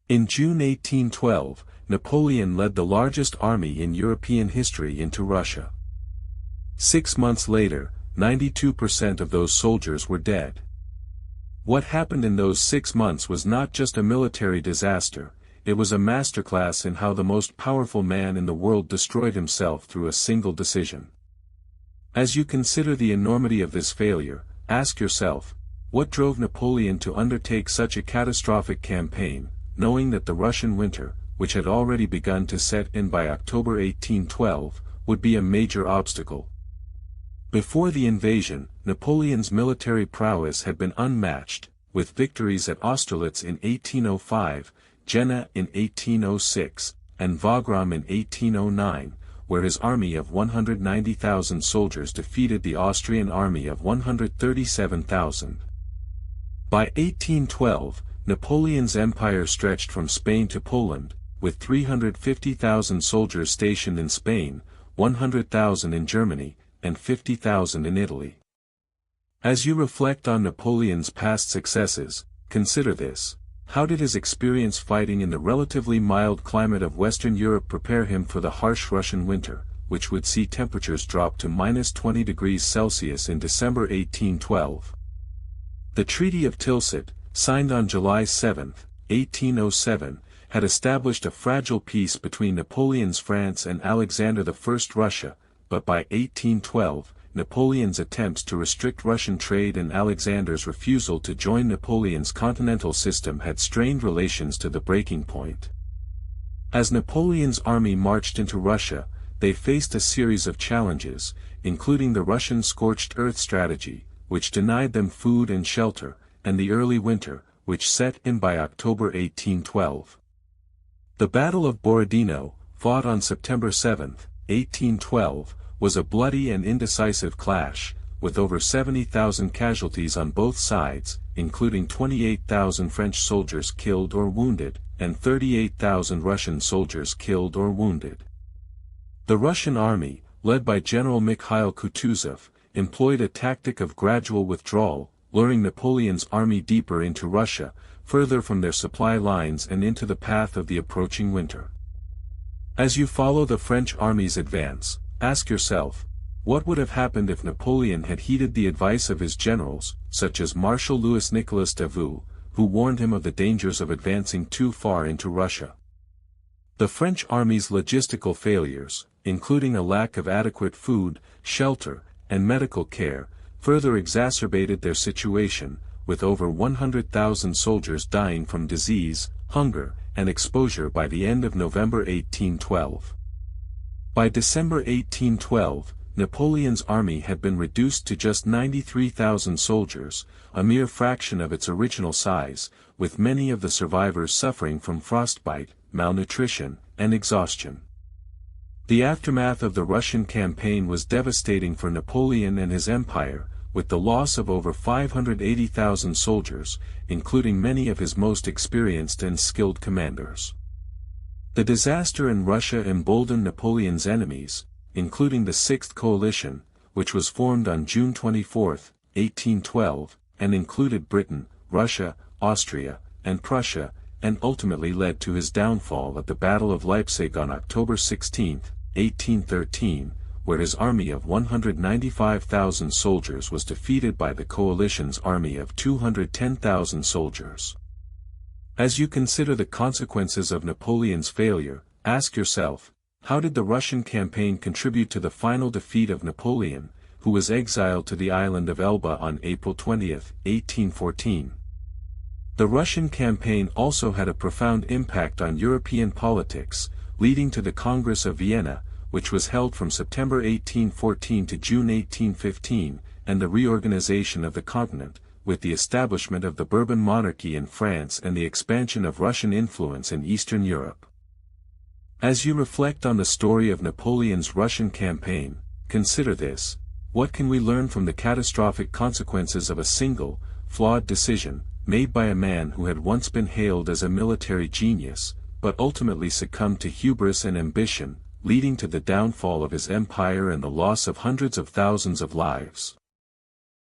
In June 1812, Napoleon led the largest army in European history into Russia. 6 months later, 92% of those soldiers were dead. What happened in those 6 months was not just a military disaster, it was a masterclass in how the most powerful man in the world destroyed himself through a single decision. As you consider the enormity of this failure, ask yourself, what drove Napoleon to undertake such a catastrophic campaign, knowing that the Russian winter, which had already begun to set in by October 1812, would be a major obstacle? Before the invasion, Napoleon's military prowess had been unmatched, with victories at Austerlitz in 1805, Jena in 1806, and Wagram in 1809, where his army of 190,000 soldiers defeated the Austrian army of 137,000. By 1812, Napoleon's empire stretched from Spain to Poland, with 350,000 soldiers stationed in Spain, 100,000 in Germany, and 50,000 in Italy. As you reflect on Napoleon's past successes, consider this: how did his experience fighting in the relatively mild climate of Western Europe prepare him for the harsh Russian winter, which would see temperatures drop to -20 degrees Celsius in December 1812? The Treaty of Tilsit, signed on July 7, 1807, had established a fragile peace between Napoleon's France and Alexander I's Russia, but by 1812, Napoleon's attempts to restrict Russian trade and Alexander's refusal to join Napoleon's continental system had strained relations to the breaking point. As Napoleon's army marched into Russia, they faced a series of challenges, including the Russian scorched earth strategy, which denied them food and shelter, and the early winter, which set in by October 1812. The Battle of Borodino, fought on September 7, 1812, was a bloody and indecisive clash, with over 70,000 casualties on both sides, including 28,000 French soldiers killed or wounded, and 38,000 Russian soldiers killed or wounded. The Russian army, led by General Mikhail Kutuzov, employed a tactic of gradual withdrawal, luring Napoleon's army deeper into Russia, further from their supply lines and into the path of the approaching winter. As you follow the French army's advance, ask yourself, what would have happened if Napoleon had heeded the advice of his generals, such as Marshal Louis Nicolas Davout, who warned him of the dangers of advancing too far into Russia? The French army's logistical failures, including a lack of adequate food, shelter, and medical care, further exacerbated their situation, with over 100,000 soldiers dying from disease, hunger, and exposure by the end of November 1812. By December 1812, Napoleon's army had been reduced to just 93,000 soldiers, a mere fraction of its original size, with many of the survivors suffering from frostbite, malnutrition, and exhaustion. The aftermath of the Russian campaign was devastating for Napoleon and his empire, with the loss of over 580,000 soldiers, including many of his most experienced and skilled commanders. The disaster in Russia emboldened Napoleon's enemies, including the Sixth Coalition, which was formed on June 24, 1812, and included Britain, Russia, Austria, and Prussia, and ultimately led to his downfall at the Battle of Leipzig on October 16, 1813, where his army of 195,000 soldiers was defeated by the coalition's army of 210,000 soldiers. As you consider the consequences of Napoleon's failure, ask yourself, how did the Russian campaign contribute to the final defeat of Napoleon, who was exiled to the island of Elba on April 20, 1814? The Russian campaign also had a profound impact on European politics, leading to the Congress of Vienna, which was held from September 1814 to June 1815, and the reorganization of the continent, with the establishment of the Bourbon monarchy in France and the expansion of Russian influence in Eastern Europe. As you reflect on the story of Napoleon's Russian campaign, consider this: what can we learn from the catastrophic consequences of a single, flawed decision, made by a man who had once been hailed as a military genius, but ultimately succumbed to hubris and ambition, leading to the downfall of his empire and the loss of hundreds of thousands of lives?